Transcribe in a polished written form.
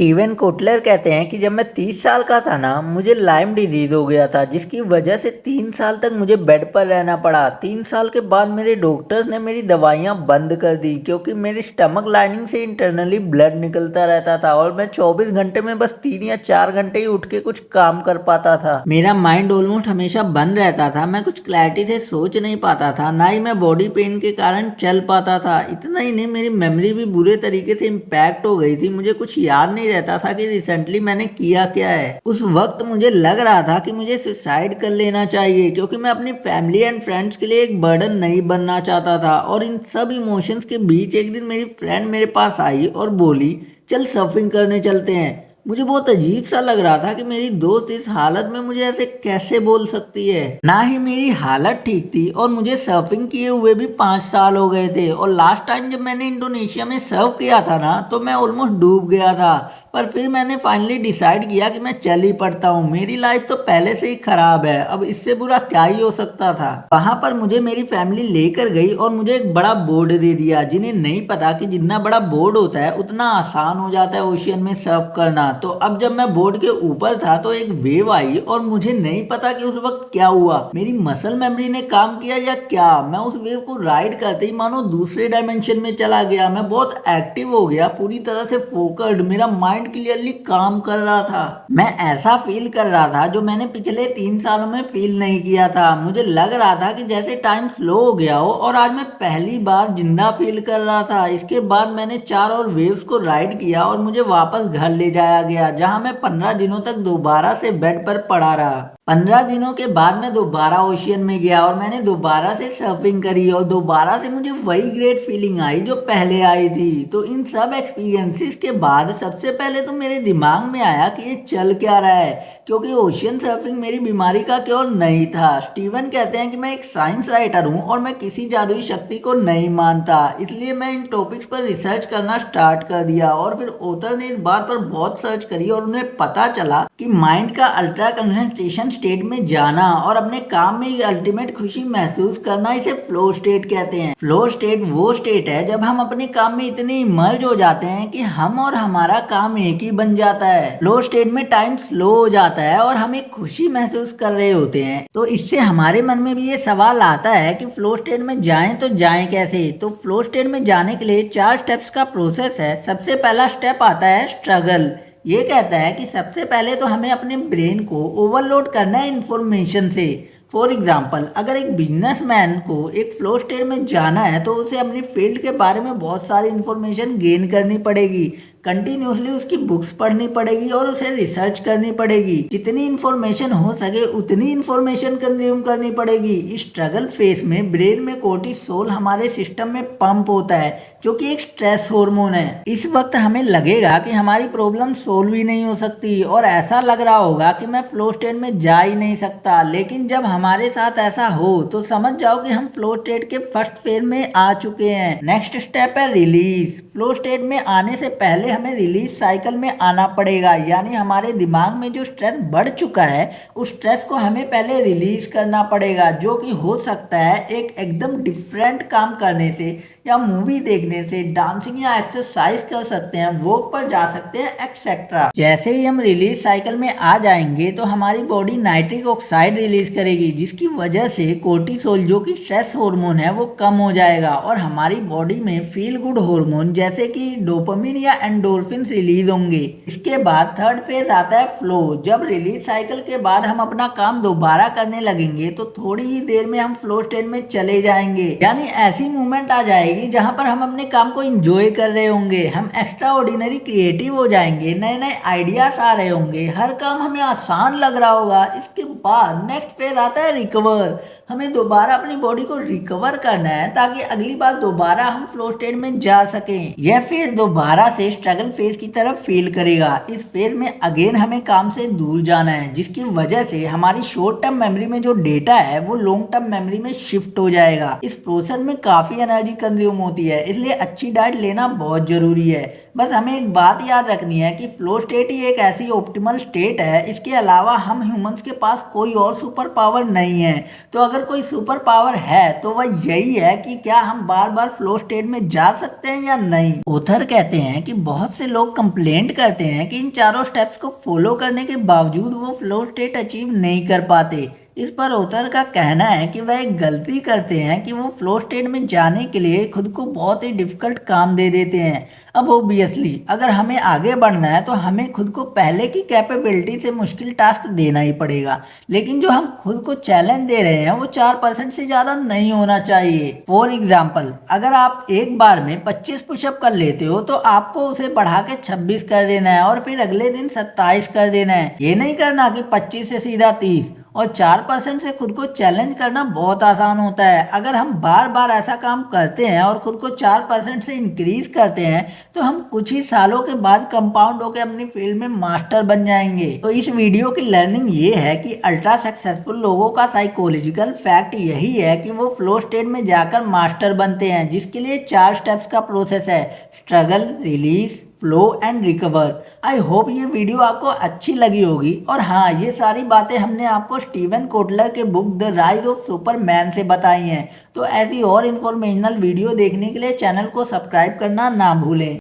Steven Kotler कहते हैं कि जब मैं 30 साल का था ना, मुझे लाइम डिजीज हो गया था जिसकी वजह से 3 साल तक मुझे बेड पर रहना पड़ा। 3 साल के बाद मेरे डॉक्टर्स ने मेरी दवाइयाँ बंद कर दी क्योंकि मेरी स्टमक लाइनिंग से इंटरनली ब्लड निकलता रहता था और मैं 24 घंटे में बस 3 या 4 घंटे ही उठ के कुछ काम कर पाता था। मेरा माइंड ऑलमोस्ट हमेशा बंद रहता था, मैं कुछ क्लैरिटी से सोच नहीं पाता था, ना ही मैं बॉडी पेन के कारण चल पाता था। इतना ही नहीं, मेरी मेमोरी भी बुरे तरीके से इम्पैक्ट हो गई थी। मुझे कुछ याद नहीं रहता था कि रिसेंटली मैंने किया क्या है। उस वक्त मुझे लग रहा था कि मुझे सुसाइड कर लेना चाहिए क्योंकि मैं अपनी फैमिली एंड फ्रेंड्स के लिए एक बर्डन नहीं बनना चाहता था। और इन सब इमोशंस के बीच एक दिन मेरी फ्रेंड मेरे पास आई और बोली, चल सर्फिंग करने चलते हैं। मुझे बहुत अजीब सा लग रहा था कि मेरी दोस्त इस हालत में मुझे ऐसे कैसे बोल सकती है। ना ही मेरी हालत ठीक थी और मुझे सर्फिंग किए हुए भी 5 साल हो गए थे। और लास्ट टाइम जब मैंने इंडोनेशिया में सर्व किया था ना, तो मैं ऑलमोस्ट डूब गया था। पर फिर मैंने फाइनली डिसाइड किया कि मैं चल ही पड़ता हूँ। मेरी लाइफ तो पहले से ही खराब है, अब इससे बुरा क्या ही हो सकता था। वहां पर मुझे मेरी फैमिली लेकर गई और मुझे एक बड़ा बोर्ड दे दिया। जिन्हें नहीं पता कि जितना बड़ा बोर्ड होता है उतना आसान हो जाता है ओशियन में सर्फ करना। तो अब जब मैं बोर्ड के ऊपर था तो एक वेव आई और मुझे नहीं पता कि उस वक्त क्या हुआ। मेरी मसल मेमोरी ने काम किया या क्या, मैं उस वेव को राइड करते ही मानो दूसरे डायमेंशन में चला गया। मैं बहुत एक्टिव हो गया, पूरी तरह से फोकस्ड, मेरा माइंड क्लियरली काम कर रहा था। मैं ऐसा फील कर रहा था जो मैंने पिछले 3 सालों में फील नहीं किया था। मुझे लग रहा था कि जैसे टाइम स्लो हो गया हो और आज मैं पहली बार जिंदा फील कर रहा था। इसके बाद मैंने 4 और वेव्स को राइड किया और मुझे वापस घर ले जाया गया, जहां मैं 15 दिनों तक दोबारा से बेड पर पड़ा रहा। 15 दिनों के बाद मैं दोबारा ओशियन में गया और मैंने दोबारा से सर्फिंग करी और दोबारा से मुझे वही ग्रेट फीलिंग आई जो पहले आई थी। तो इन सब एक्सपीरियंसेस के बाद सबसे पहले तो मेरे दिमाग में आया कि ये चल क्या रहा है, क्योंकि ओशियन सर्फिंग मेरी बीमारी का क्योर नहीं था। स्टीवन कहते हैं कि मैं एक साइंस राइटर हूँ और मैं किसी जादुई शक्ति को नहीं मानता, इसलिए मैं इन टॉपिक्स पर रिसर्च करना स्टार्ट कर दिया। और फिर ऑथर ने इस बात पर बहुत सर्च करी और उन्हें पता चला कि माइंड का अल्ट्रा कंसंट्रेशन स्टेट में जाना और अपने काम में अल्टीमेट खुशी महसूस करना, इसे फ्लो स्टेट कहते हैं। फ्लो स्टेट वो स्टेट है जब हम अपने काम में इतने इमर्ज हो जाते हैं कि हम और हमारा काम एक ही बन जाता है। फ्लो स्टेट में टाइम स्लो हो जाता है और हम एक खुशी महसूस कर रहे होते हैं। तो इससे हमारे मन में भी ये सवाल आता है कि फ्लो स्टेट में जाएं तो जाएं कैसे। तो फ्लो स्टेट में जाने के लिए 4 स्टेप्स का प्रोसेस है। सबसे पहला स्टेप आता है स्ट्रगल। ये कहता है कि सबसे पहले तो हमें अपने ब्रेन को ओवरलोड करना है इंफॉर्मेशन से। फॉर एग्जाम्पल, अगर एक बिजनेसमैन को एक फ्लो स्टेट में जाना है तो उसे अपनी फील्ड के बारे में बहुत सारी इंफॉर्मेशन गेन करनी पड़ेगी, कंटिन्यूसली उसकी बुक्स पढ़नी पड़ेगी और उसे रिसर्च करनी पड़ेगी। जितनी इंफॉर्मेशन हो सके उतनी इंफॉर्मेशन कंज्यूम करनी पड़ेगी। इस स्ट्रगल फेज में ब्रेन में कोर्टिसोल हमारे सिस्टम में पंप होता है, जो कि एक स्ट्रेस हार्मोन है। इस वक्त हमें लगेगा कि हमारी प्रॉब्लम सोल्व ही नहीं हो सकती और ऐसा लग रहा होगा कि मैं फ्लो स्टेट में जा ही नहीं सकता। लेकिन जब हमारे साथ ऐसा हो तो समझ जाओ कि हम फ्लो स्टेट के फर्स्ट फेज में आ चुके हैं। नेक्स्ट स्टेप है रिलीज। फ्लो स्टेट में आने से पहले हमें रिलीज साइकिल में आना पड़ेगा, यानी हमारे दिमाग में जो स्ट्रेस बढ़ चुका है उस स्ट्रेस को हमें पहले रिलीज करना पड़ेगा, जो कि हो सकता है एक एकदम डिफरेंट काम करने से या मूवी देखने से, डांसिंग या एक्सरसाइज कर सकते हैं, वॉक पर जा सकते हैं, एक्सेट्रा। जैसे ही हम रिलीज साइकिल में आ जाएंगे तो हमारी बॉडी नाइट्रिक ऑक्साइड रिलीज करेगी, जिसकी वजह से कोर्टिसोल जो कि स्ट्रेस हार्मोन है वो कम हो जाएगा और हमारी बॉडी में फील गुड हार्मोन जैसे कि डोपामिन या एंडोर्फिन रिलीज होंगे। इसके बाद थर्ड फेज आता है फ्लो। जब रिलीज साइकिल के बाद हम अपना काम दोबारा करने लगेंगे तो थोड़ी ही देर में हम फ्लो स्टेट में चले जाएंगे, यानी ऐसी मूवमेंट आ जाएगी जहां पर हम अपने काम को एंजॉय कर रहे होंगे। हम एक्स्ट्रा ऑर्डिनरी क्रिएटिव हो जाएंगे, नए नए आइडियाज आ रहे होंगे, हर काम हमें आसान लग रहा होगा। इसके बाद नेक्स्ट फेज आता है रिकवर। हमें दोबारा अपनी बॉडी को रिकवर करना है ताकि अगली बार दोबारा हम फ्लो स्टेट में जा सकें। यह फेज दोबारा से स्ट्रगल फेज की तरफ फील करेगा। इस फेज में अगेन हमें काम से दूर जाना है, जिसकी वजह से हमारी शॉर्ट टर्म मेमोरी में जो डेटा है वो लॉन्ग टर्म मेमोरी में शिफ्ट हो जाएगा। इस प्रोसेस में काफी एनर्जी कंज्यूम होती है, इसलिए अच्छी डाइट लेना बहुत जरूरी है। बस हमें एक बात याद रखनी है कि फ्लो स्टेट ही एक ऐसी ऑप्टिमल स्टेट है, इसके अलावा हम ह्यूमंस के पास कोई और सुपर पावर नहीं है। तो अगर कोई सुपर पावर है तो वह यही है कि क्या हम बार बार फ्लो स्टेट में जा सकते हैं या नहीं। ऑथर कहते हैं कि बहुत बहुत से लोग कंप्लेंट करते हैं कि इन चारों स्टेप्स को फॉलो करने के बावजूद वो फ्लो स्टेट अचीव नहीं कर पाते। इस पर ऑथर का कहना है कि वह एक गलती करते हैं कि वो फ्लो स्टेट में जाने के लिए खुद को बहुत ही डिफिकल्ट काम दे देते हैं। अब ओबियसली अगर हमें आगे बढ़ना है तो हमें खुद को पहले की कैपेबिलिटी से मुश्किल टास्क देना ही पड़ेगा, लेकिन जो हम खुद को चैलेंज दे रहे हैं वो 4% से ज़्यादा नहीं होना चाहिए। फॉर एग्जाम्पल, अगर आप एक बार में 25 पुशअप कर लेते हो तो आपको उसे बढ़ा के 26 कर देना है और फिर अगले दिन 27 कर देना है। ये नहीं करना कि 25 से सीधा 30। और 4% से खुद को चैलेंज करना बहुत आसान होता है। अगर हम बार बार ऐसा काम करते हैं और खुद को 4% से इंक्रीज करते हैं तो हम कुछ ही सालों के बाद कंपाउंड होकर अपनी फील्ड में मास्टर बन जाएंगे। तो इस वीडियो की लर्निंग ये है कि अल्ट्रा सक्सेसफुल लोगों का साइकोलॉजिकल फैक्ट यही है कि वो फ्लो स्टेट में जाकर मास्टर बनते हैं, जिसके लिए 4 स्टेप्स का प्रोसेस है: struggle, release, flow and recover. I hope ये वीडियो आपको अच्छी लगी होगी। और हाँ, ये सारी बातें हमने आपको स्टीवन कोटलर के book the rise of Superman से बताई हैं। तो ऐसी और इन्फॉर्मेशनल वीडियो देखने के लिए चैनल को सब्सक्राइब करना ना भूलें।